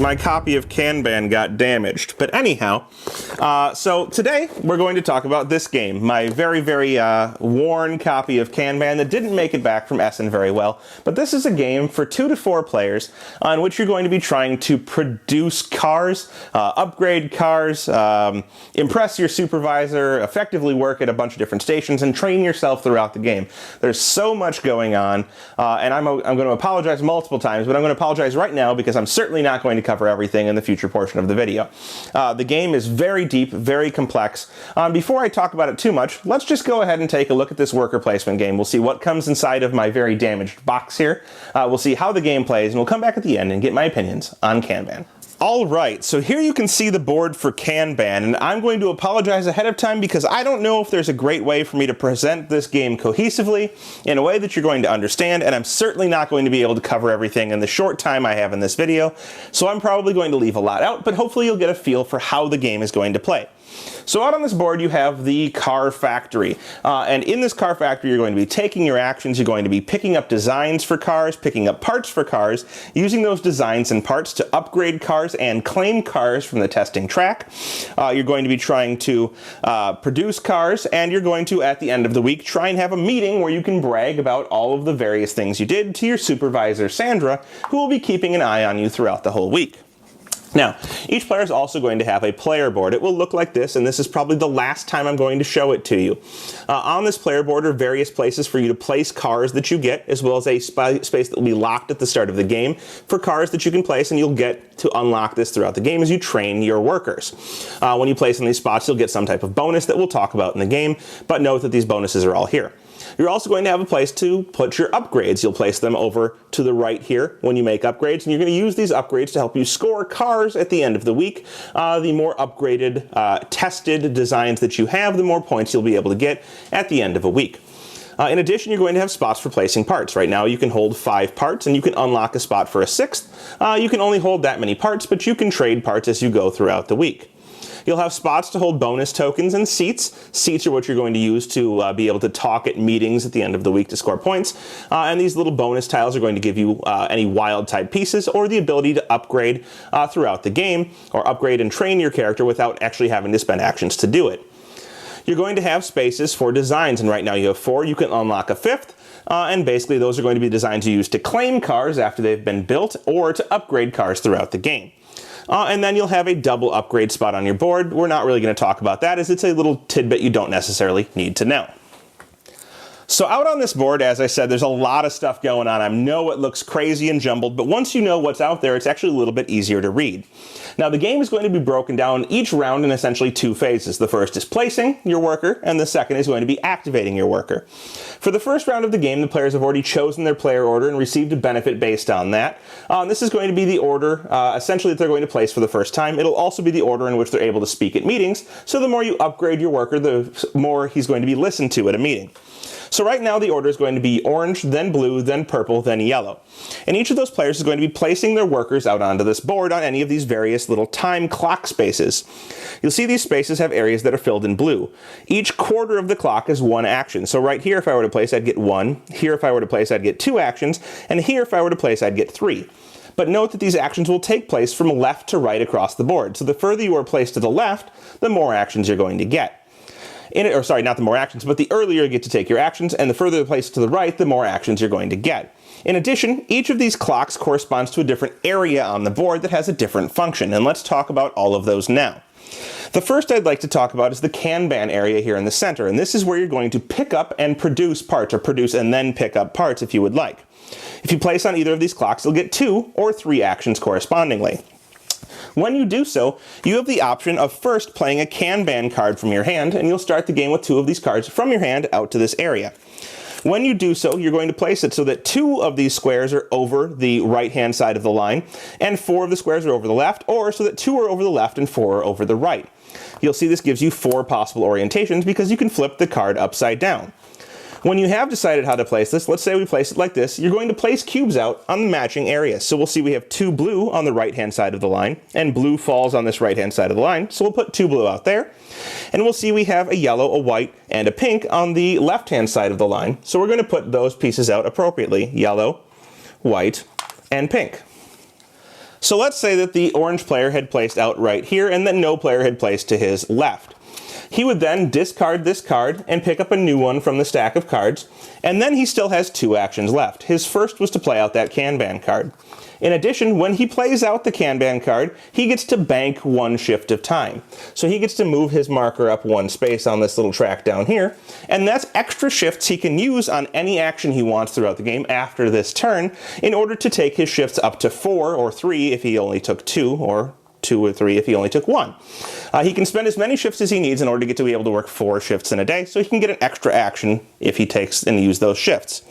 my copy of Kanban got damaged. But anyhow, so today we're going to talk about this game, my very, very worn copy of Kanban that didn't make it back from Essen very well. But this is a game for 2 to 4 players on which you're going to be trying to produce cars, upgrade cars, impress your supervisor, effectively work at a bunch of different stations, and train yourself throughout the game. There's so much going on, and I'm going to apologize multiple times, but I'm going to apologize right now because I'm certainly not going to cover everything in the future portion of the video. The game is very deep, very complex. Before I talk about it too much, let's just go ahead and take a look at this worker placement game. We'll see what comes inside of my very damaged box here. We'll see how the game plays, and we'll come back at the end and get my opinions on Kanban. Alright, so here you can see the board for Kanban, and I'm going to apologize ahead of time because I don't know if there's a great way for me to present this game cohesively in a way that you're going to understand, and I'm certainly not going to be able to cover everything in the short time I have in this video, so I'm probably going to leave a lot out, but hopefully you'll get a feel for how the game is going to play. So out on this board you have the car factory, and in this car factory you're going to be taking your actions, you're going to be picking up designs for cars, picking up parts for cars, using those designs and parts to upgrade cars and claim cars from the testing track. You're going to be trying to produce cars, and you're going to, at the end of the week, try and have a meeting where you can brag about all of the various things you did to your supervisor, Sandra, who will be keeping an eye on you throughout the whole week. Now, each player is also going to have a player board. It will look like this, and this is probably the last time I'm going to show it to you. On this player board are various places for you to place cars that you get, as well as a space that will be locked at the start of the game for cars that you can place, and you'll get to unlock this throughout the game as you train your workers. When you place in these spots, you'll get some type of bonus that we'll talk about in the game, but note that these bonuses are all here. You're also going to have a place to put your upgrades. You'll place them over to the right here when you make upgrades, and you're going to use these upgrades to help you score cars at the end of the week. The more upgraded, tested designs that you have, the more points you'll be able to get at the end of a week. In addition, you're going to have spots for placing parts. Right now you can hold 5 parts, and you can unlock a spot for a 6th. You can only hold that many parts, but you can trade parts as you go throughout the week. You'll have spots to hold bonus tokens and seats. Seats are what you're going to use to be able to talk at meetings at the end of the week to score points. And these little bonus tiles are going to give you any wild type pieces or the ability to upgrade throughout the game, or upgrade and train your character without actually having to spend actions to do it. You're going to have spaces for designs, and right now you have 4. You can unlock a 5th. And basically those are going to be designs you use to claim cars after they've been built, or to upgrade cars throughout the game. And then you'll have a double upgrade spot on your board. We're not really going to talk about that, as it's a little tidbit you don't necessarily need to know. So out on this board, as I said, there's a lot of stuff going on. I know it looks crazy and jumbled, but once you know what's out there, it's actually a little bit easier to read. Now, the game is going to be broken down each round in essentially 2 phases. The first is placing your worker, and the second is going to be activating your worker. For the first round of the game, the players have already chosen their player order and received a benefit based on that. This is going to be the order, essentially, that they're going to place for the first time. It'll also be the order in which they're able to speak at meetings, so the more you upgrade your worker, the more he's going to be listened to at a meeting. So right now the order is going to be orange, then blue, then purple, then yellow. And each of those players is going to be placing their workers out onto this board on any of these various little time clock spaces. You'll see these spaces have areas that are filled in blue. Each quarter of the clock is 1 action. So right here if I were to place, I'd get 1. Here if I were to place, I'd get 2 actions. And here if I were to place, I'd get 3. But note that these actions will take place from left to right across the board. So the further you are placed to the left, the more actions you're going to get. Sorry, not the more actions, but the earlier you get to take your actions, and the further placed to the right, the more actions you're going to get. In addition, each of these clocks corresponds to a different area on the board that has a different function, and let's talk about all of those now. The first I'd like to talk about is the Kanban area here in the center, and this is where you're going to pick up and produce parts, or produce and then pick up parts if you would like. If you place on either of these clocks, you'll get 2 or 3 actions correspondingly. When you do so, you have the option of first playing a Kanban card from your hand, and you'll start the game with 2 of these cards from your hand out to this area. When you do so, you're going to place it so that 2 of these squares are over the right-hand side of the line, and 4 of the squares are over the left, or so that 2 are over the left and 4 are over the right. You'll see this gives you 4 possible orientations because you can flip the card upside down. When you have decided how to place this, let's say we place it like this, you're going to place cubes out on the matching areas. So we'll see we have 2 blue on the right-hand side of the line, and blue falls on this right-hand side of the line, so we'll put 2 blue out there. And we'll see we have a yellow, a white, and a pink on the left-hand side of the line, so we're going to put those pieces out appropriately, yellow, white, and pink. So let's say that the orange player had placed out right here and that no player had placed to his left. He would then discard this card and pick up a new one from the stack of cards, and then he still has 2 actions left. His first was to play out that Kanban card. In addition, when he plays out the Kanban card, he gets to bank 1 shift of time. So he gets to move his marker up 1 space on this little track down here, and that's extra shifts he can use on any action he wants throughout the game after this turn in order to take his shifts up to 4 or 3 if he only took 2, or 2 or 3 if he only took 1. He can spend as many shifts as he needs in order to get to be able to work 4 shifts in a day, so he can get an extra action if he takes and use those shifts.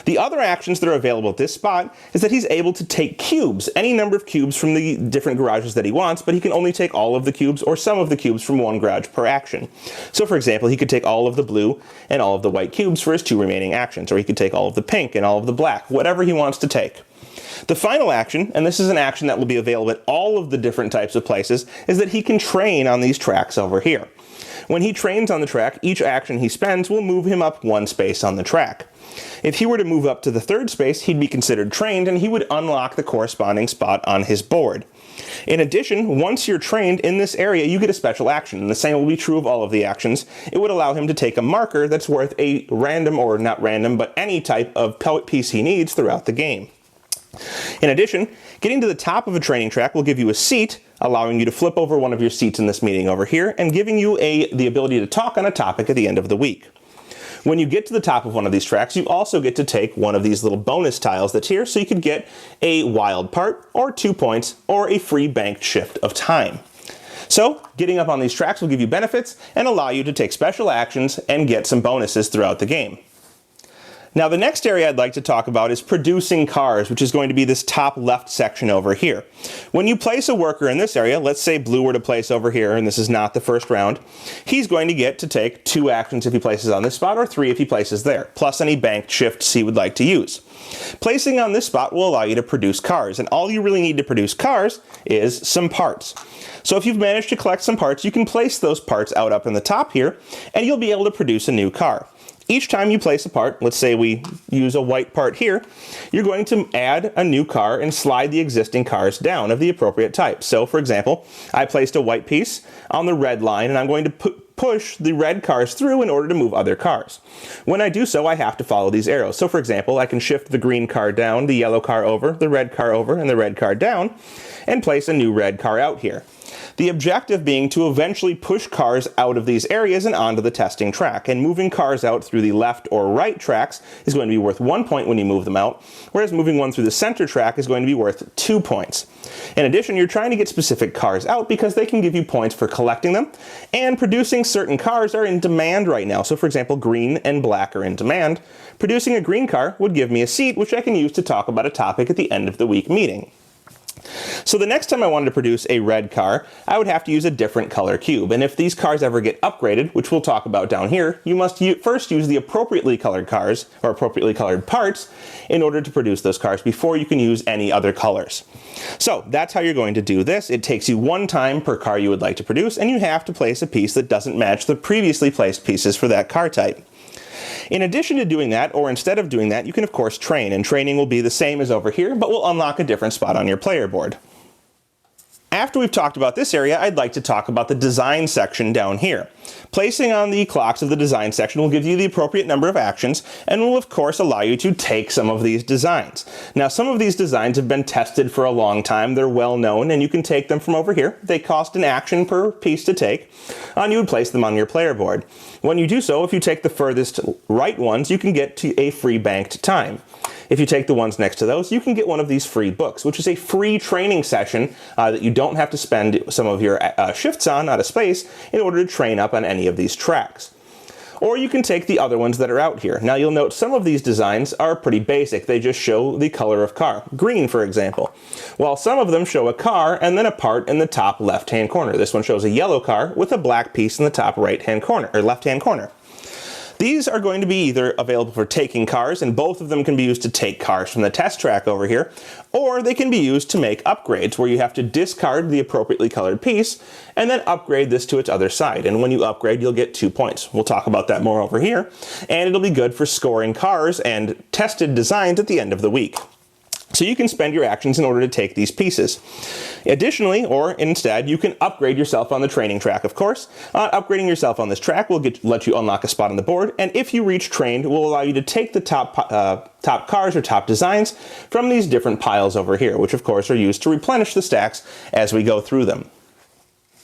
The other actions that are available at this spot is that he's able to take cubes, any number of cubes from the different garages that he wants, but he can only take all of the cubes or some of the cubes from 1 garage per action. So for example, he could take all of the blue and all of the white cubes for his 2 remaining actions, or he could take all of the pink and all of the black, whatever he wants to take. The final action, and this is an action that will be available at all of the different types of places, is that he can train on these tracks over here. When he trains on the track, each action he spends will move him up 1 space on the track. If he were to move up to the 3rd space, he'd be considered trained and he would unlock the corresponding spot on his board. In addition, once you're trained in this area, you get a special action, and the same will be true of all of the actions. It would allow him to take a marker that's worth a random, or not random, but any type of piece he needs throughout the game. In addition, getting to the top of a training track will give you a seat, allowing you to flip over one of your seats in this meeting over here, and giving you the ability to talk on a topic at the end of the week. When you get to the top of one of these tracks, you also get to take one of these little bonus tiles that's here, so you could get a wild part, or 2 points, or a free banked shift of time. So, getting up on these tracks will give you benefits and allow you to take special actions and get some bonuses throughout the game. Now the next area I'd like to talk about is producing cars, which is going to be this top left section over here. When you place a worker in this area, let's say blue were to place over here, and this is not the first round, he's going to get to take 2 actions if he places on this spot, or 3 if he places there, plus any banked shifts he would like to use. Placing on this spot will allow you to produce cars, and all you really need to produce cars is some parts. So if you've managed to collect some parts, you can place those parts out up in the top here, and you'll be able to produce a new car. Each time you place a part, let's say we use a white part here, you're going to add a new car and slide the existing cars down of the appropriate type. So for example, I placed a white piece on the red line, and I'm going to push the red cars through in order to move other cars. When I do so, I have to follow these arrows. So for example, I can shift the green car down, the yellow car over, the red car over, and the red car down, and place a new red car out here. The objective being to eventually push cars out of these areas and onto the testing track, and moving cars out through the left or right tracks is going to be worth 1 point when you move them out, whereas moving one through the center track is going to be worth 2 points. In addition, you're trying to get specific cars out because they can give you points for collecting them, and producing certain cars are in demand right now. So for example, green and black are in demand. Producing a green car would give me a seat, which I can use to talk about a topic at the end of the week meeting. So the next time I wanted to produce a red car, I would have to use a different color cube. And if these cars ever get upgraded, which we'll talk about down here, you must first use the appropriately colored cars, or appropriately colored parts, in order to produce those cars before you can use any other colors. So that's how you're going to do this. It takes you 1 time per car you would like to produce, and you have to place a piece that doesn't match the previously placed pieces for that car type. In addition to doing that, or instead of doing that, you can of course train, and training will be the same as over here, but will unlock a different spot on your player board. After we've talked about this area, I'd like to talk about the design section down here. Placing on the clocks of the design section will give you the appropriate number of actions, and will of course allow you to take some of these designs. Now some of these designs have been tested for a long time, they're well known, and you can take them from over here. They cost an action per piece to take, and you would place them on your player board. When you do so, if you take the furthest right ones, you can get to a free banked time. If you take the ones next to those, you can get one of these free books, which is a free training session that you don't have to spend some of your shifts on out of space in order to train up on any of these tracks. Or you can take the other ones that are out here. Now you'll note some of these designs are pretty basic. They just show the color of car. Green, for example. While some of them show a car and then a part in the top left-hand corner. This one shows a yellow car with a black piece in the top right-hand corner, or left-hand corner. These are going to be either available for taking cars, and both of them can be used to take cars from the test track over here, or they can be used to make upgrades, where you have to discard the appropriately colored piece, and then upgrade this to its other side. And when you upgrade, you'll get 2 points. We'll talk about that more over here, and it'll be good for scoring cars and tested designs at the end of the week. So you can spend your actions in order to take these pieces. Additionally, or instead, you can upgrade yourself on the training track, of course. Upgrading yourself on this track will let you unlock a spot on the board, and if you reach trained, it will allow you to take the top cars or top designs from these different piles over here, which of course are used to replenish the stacks as we go through them.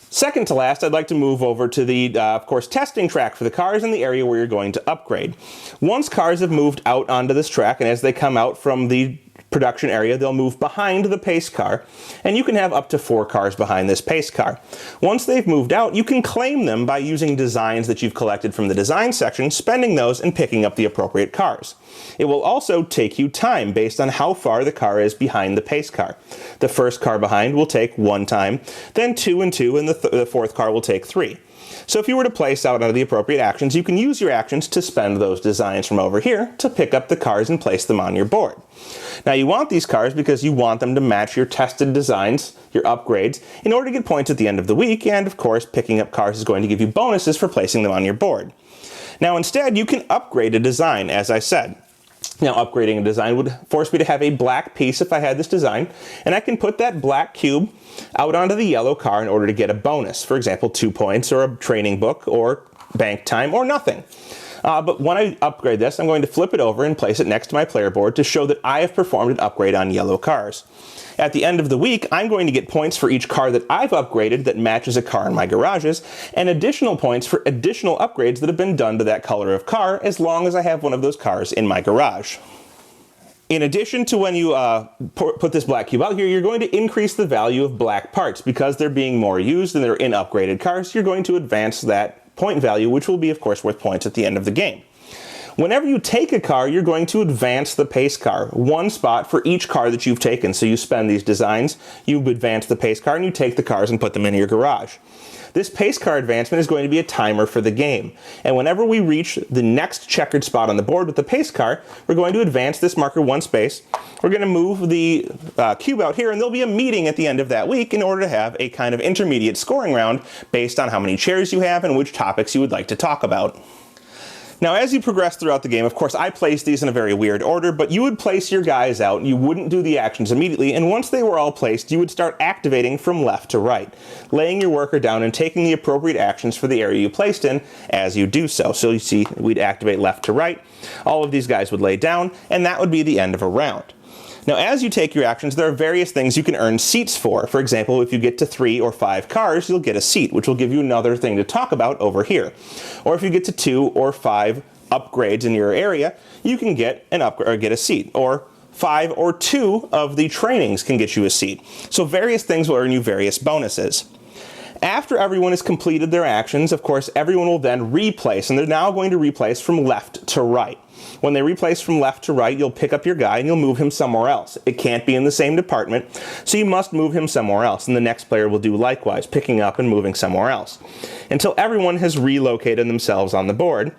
Second to last, I'd like to move over to the, of course, testing track for the cars in the area where you're going to upgrade. Once cars have moved out onto this track, and as they come out from the production area, they'll move behind the pace car, and you can have up to 4 cars behind this pace car. Once they've moved out, you can claim them by using designs that you've collected from the design section, spending those and picking up the appropriate cars. It will also take you time based on how far the car is behind the pace car. The first car behind will take 1 time, then 2 and 2, and the fourth car will take 3. So if you were to place out the appropriate actions, you can use your actions to spend those designs from over here to pick up the cars and place them on your board. Now you want these cars because you want them to match your tested designs, your upgrades, in order to get points at the end of the week, and of course picking up cars is going to give you bonuses for placing them on your board. Now instead you can upgrade a design, as I said. Now upgrading a design would force me to have a black piece if I had this design, and I can put that black cube out onto the yellow car in order to get a bonus. For example, 2 points or a training book or bank time or nothing. But when I upgrade this, I'm going to flip it over and place it next to my player board to show that I have performed an upgrade on yellow cars. At the end of the week, I'm going to get points for each car that I've upgraded that matches a car in my garages, and additional points for additional upgrades that have been done to that color of car, as long as I have one of those cars in my garage. In addition to when you put this black cube out here, you're going to increase the value of black parts. Because they're being more used and they're in upgraded cars, you're going to advance that point value, which will be, of course, worth points at the end of the game. Whenever you take a car, you're going to advance the pace car, 1 spot for each car that you've taken. So you spend these designs, you advance the pace car, and you take the cars and put them in your garage. This pace car advancement is going to be a timer for the game. And whenever we reach the next checkered spot on the board with the pace car, we're going to advance this marker 1 space. We're going to move the cube out here, and there'll be a meeting at the end of that week in order to have a kind of intermediate scoring round based on how many chairs you have and which topics you would like to talk about. Now, as you progress throughout the game, of course, I placed these in a very weird order, but you would place your guys out, and you wouldn't do the actions immediately, and once they were all placed, you would start activating from left to right, laying your worker down and taking the appropriate actions for the area you placed in as you do so. So you see, we'd activate left to right, all of these guys would lay down, and that would be the end of a round. Now, as you take your actions, there are various things you can earn seats for. For example, if you get to 3 or 5 cars, you'll get a seat, which will give you another thing to talk about over here. Or if you get to 2 or 5 upgrades in your area, you can get an upgrade or get a seat. Or 5 or 2 of the trainings can get you a seat. So various things will earn you various bonuses. After everyone has completed their actions, of course, everyone will then replace, and they're now going to replace from left to right. When they replace from left to right, you'll pick up your guy and you'll move him somewhere else. It can't be in the same department, so you must move him somewhere else, and the next player will do likewise, picking up and moving somewhere else, until everyone has relocated themselves on the board.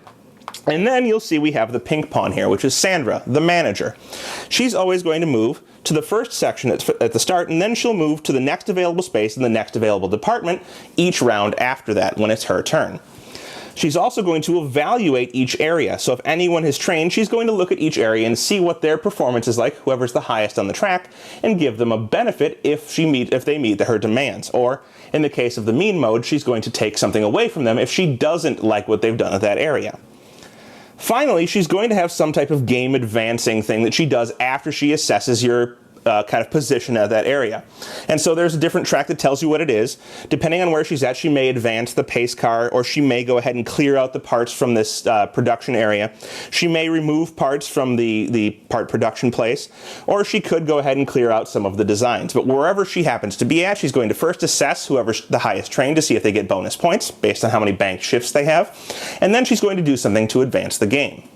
And then you'll see we have the pink pawn here, which is Sandra, the manager. She's always going to move to the first section at the start, and then she'll move to the next available space in the next available department each round after that when it's her turn. She's also going to evaluate each area. So if anyone has trained, she's going to look at each area and see what their performance is like, whoever's the highest on the track, and give them a benefit if they meet her demands. Or in the case of the mean mode, she's going to take something away from them if she doesn't like what they've done at that area. Finally, she's going to have some type of game advancing thing that she does after she assesses your kind of position at that area. And so there's a different track that tells you what it is. Depending on where she's at, she may advance the pace car, or she may go ahead and clear out the parts from this production area. She may remove parts from the part production place, or she could go ahead and clear out some of the designs. But wherever she happens to be at, she's going to first assess whoever's the highest trained to see if they get bonus points based on how many banked shifts they have, and then she's going to do something to advance the game.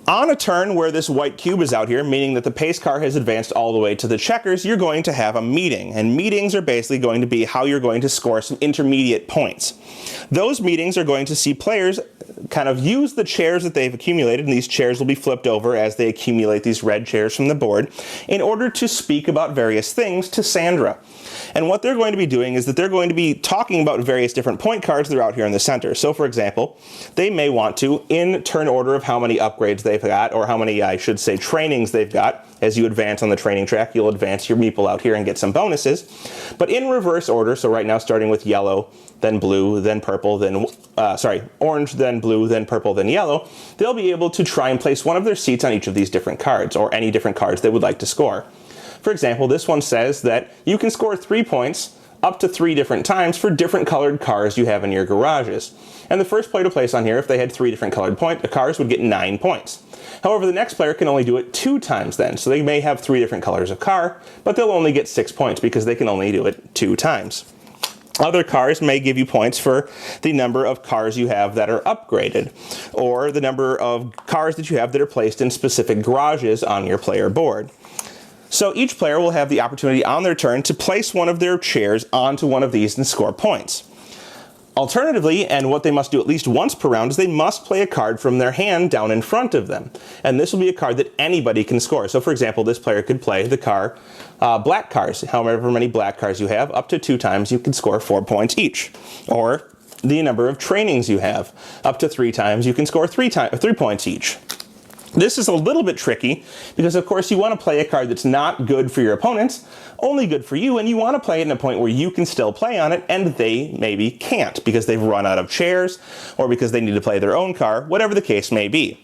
On a turn where this white cube is out here, meaning that the pace car has advanced all the way to the checkers, you're going to have a meeting. And meetings are basically going to be how you're going to score some intermediate points. Those meetings are going to see players kind of use the chairs that they've accumulated, and these chairs will be flipped over as they accumulate these red chairs from the board, in order to speak about various things to Sandra. And what they're going to be doing is that they're going to be talking about various different point cards that are out here in the center. So for example, they may want to, in turn order of how many upgrades they've got, or how many, I should say, trainings they've got, As you advance on the training track, you'll advance your meeple out here and get some bonuses. But in reverse order, so right now starting with yellow, then blue, then purple, then, orange, then blue, then purple, then yellow, they'll be able to try and place one of their seats on each of these different cards, or any different cards they would like to score. For example, this one says that you can score 3 points up to 3 different times for different colored cars you have in your garages. And the first player to place on here, if they had 3 different colored cars, would get 9 points. However, the next player can only do it 2 times then, so they may have 3 different colors of car, but they'll only get 6 points because they can only do it 2 times. Other cars may give you points for the number of cars you have that are upgraded, or the number of cars that you have that are placed in specific garages on your player board. So each player will have the opportunity on their turn to place one of their chairs onto one of these and score points. Alternatively, and what they must do at least once per round, is they must play a card from their hand down in front of them. And this will be a card that anybody can score. So for example, this player could play the car black cars. However many black cars you have, up to 2 times you can score 4 points each. Or the number of trainings you have. Up to 3 times you can score 3 points each. This is a little bit tricky because, of course, you want to play a card that's not good for your opponents, only good for you, and you want to play it in a point where you can still play on it and they maybe can't because they've run out of chairs or because they need to play their own car, whatever the case may be.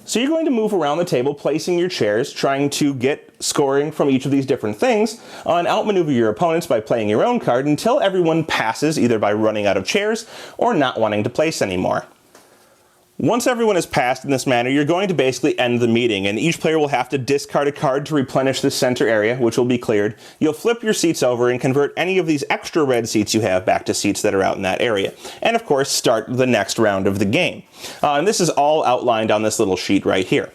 So you're going to move around the table, placing your chairs, trying to get scoring from each of these different things, and outmaneuver your opponents by playing your own card until everyone passes, either by running out of chairs or not wanting to place anymore. Once everyone has passed in this manner, you're going to basically end the meeting, and each player will have to discard a card to replenish the center area, which will be cleared. You'll flip your seats over and convert any of these extra red seats you have back to seats that are out in that area. And of course, start the next round of the game. And this is all outlined on this little sheet right here.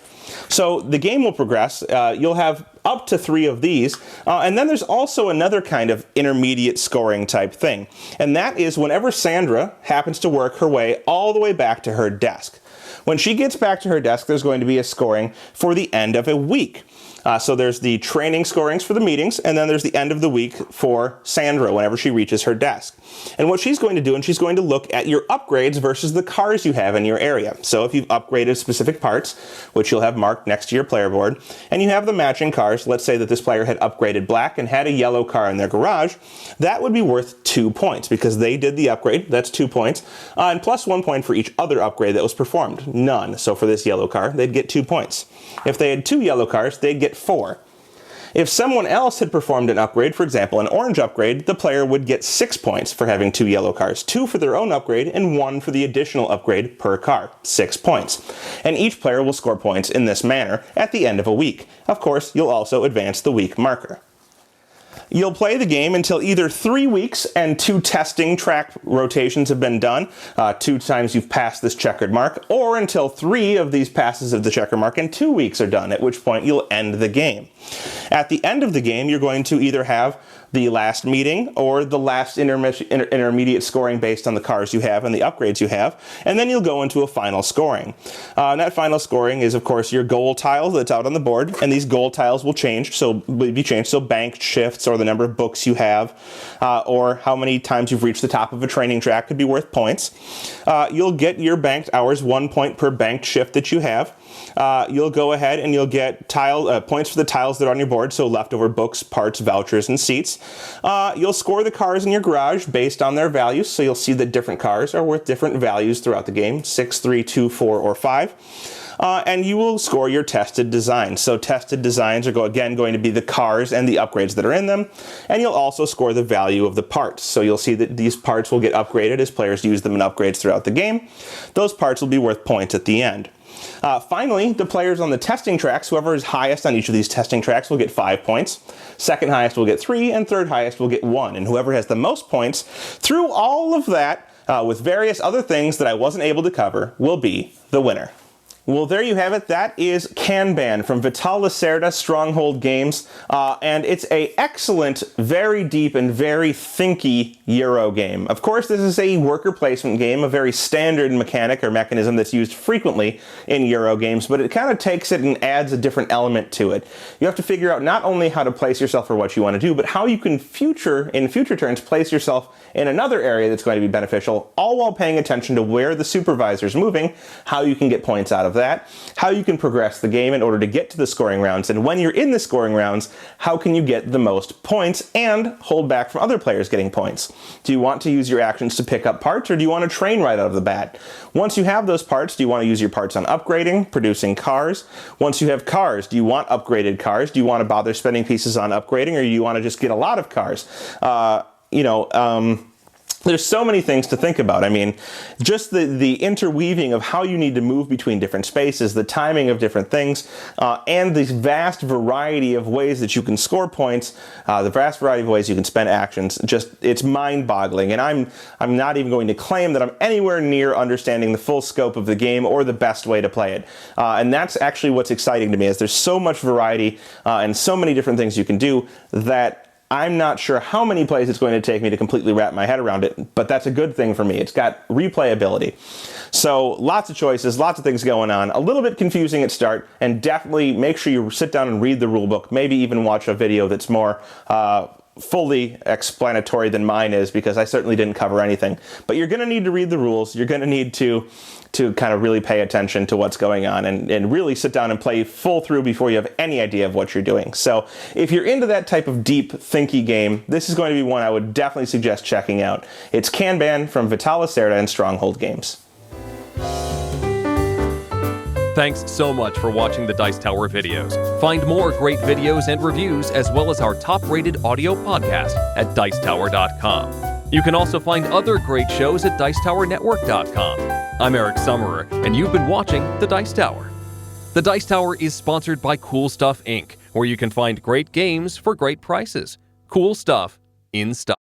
So the game will progress. You'll have up to 3 of these. And then there's also another kind of intermediate scoring type thing. And that is whenever Sandra happens to work her way all the way back to her desk. When she gets back to her desk, there's going to be a scoring for the end of a week. So there's the training scorings for the meetings, and then there's the end of the week for Sandra whenever she reaches her desk. And what she's going to do, and she's going to look at your upgrades versus the cars you have in your area. So if you've upgraded specific parts, which you'll have marked next to your player board, and you have the matching cars, let's say that this player had upgraded black and had a yellow car in their garage, that would be worth 2 points because they did the upgrade, that's 2 points, and plus 1 point for each other upgrade that was performed, none. So for this yellow car, they'd get 2 points. If they had 2 yellow cars, they'd get 4. If someone else had performed an upgrade, for example, an orange upgrade, the player would get 6 points for having 2 yellow cars, 2 for their own upgrade and 1 for the additional upgrade per car, 6 points. And each player will score points in this manner at the end of a week. Of course, you'll also advance the week marker. You'll play the game until either 3 weeks and 2 testing track rotations have been done, 2 times you've passed this checkered mark, or until 3 of these passes of the checker mark and 2 weeks are done, at which point you'll end the game. At the end of the game, you're going to either have the last meeting or the last intermediate scoring based on the cars you have and the upgrades you have, and then you'll go into a final scoring. And that final scoring is, of course, your goal tile that's out on the board, and these goal tiles will be changed, so banked shifts or the number of books you have, or how many times you've reached the top of a training track could be worth points. You'll get your banked hours, 1 point per banked shift that you have. You'll go ahead and you'll get points for the tiles that are on your board, so leftover books, parts, vouchers, and seats. You'll score the cars in your garage based on their values, so you'll see that different cars are worth different values throughout the game, 6, 3, 2, 4, or 5. And you will score your tested designs. So tested designs are going to be the cars and the upgrades that are in them. And you'll also score the value of the parts. So you'll see that these parts will get upgraded as players use them in upgrades throughout the game. Those parts will be worth points at the end. Finally, the players on the testing tracks, whoever is highest on each of these testing tracks will get 5 points. Second highest will get 3, and third highest will get 1. And whoever has the most points through all of that, with various other things that I wasn't able to cover, will be the winner. Well, there you have it. That is Kanban from Vital Lacerda, Stronghold Games, and it's an excellent, very deep, and very thinky Euro game. Of course, this is a worker placement game, a very standard mechanic or mechanism that's used frequently in Euro games, but it kind of takes it and adds a different element to it. You have to figure out not only how to place yourself for what you want to do, but how you can in future turns place yourself in another area that's going to be beneficial, all while paying attention to where the supervisor's moving, how you can get points out of that, how you can progress the game in order to get to the scoring rounds, and when you're in the scoring rounds, how can you get the most points and hold back from other players getting points. Do you want to use your actions to pick up parts, or do you want to train right out of the bat? Once you have those parts, do you want to use your parts on upgrading, producing cars? Once you have cars, do you want upgraded cars? Do you want to bother spending pieces on upgrading, or do you want to just get a lot of cars? There's so many things to think about. I mean, just the interweaving of how you need to move between different spaces, the timing of different things, and the vast variety of ways that you can score points, the vast variety of ways you can spend actions, it's mind-boggling. And I'm not even going to claim that I'm anywhere near understanding the full scope of the game or the best way to play it. And that's actually what's exciting to me, is there's so much variety and so many different things you can do that I'm not sure how many plays it's going to take me to completely wrap my head around it, but that's a good thing for me. It's got replayability. So lots of choices, lots of things going on. A little bit confusing at start, and definitely make sure you sit down and read the rulebook. Maybe even watch a video that's more fully explanatory than mine is, because I certainly didn't cover anything. But you're going to need to read the rules. You're going to need to kind of really pay attention to what's going on and really sit down and play full through before you have any idea of what you're doing. So if you're into that type of deep, thinky game, this is going to be one I would definitely suggest checking out. It's Kanban from Vital Lacerda and Stronghold Games. Thanks so much for watching the Dice Tower videos. Find more great videos and reviews, as well as our top-rated audio podcast at Dicetower.com. You can also find other great shows at Dicetowernetwork.com. I'm Eric Summerer, and you've been watching The Dice Tower. The Dice Tower is sponsored by Cool Stuff Inc., where you can find great games for great prices. Cool stuff in stock.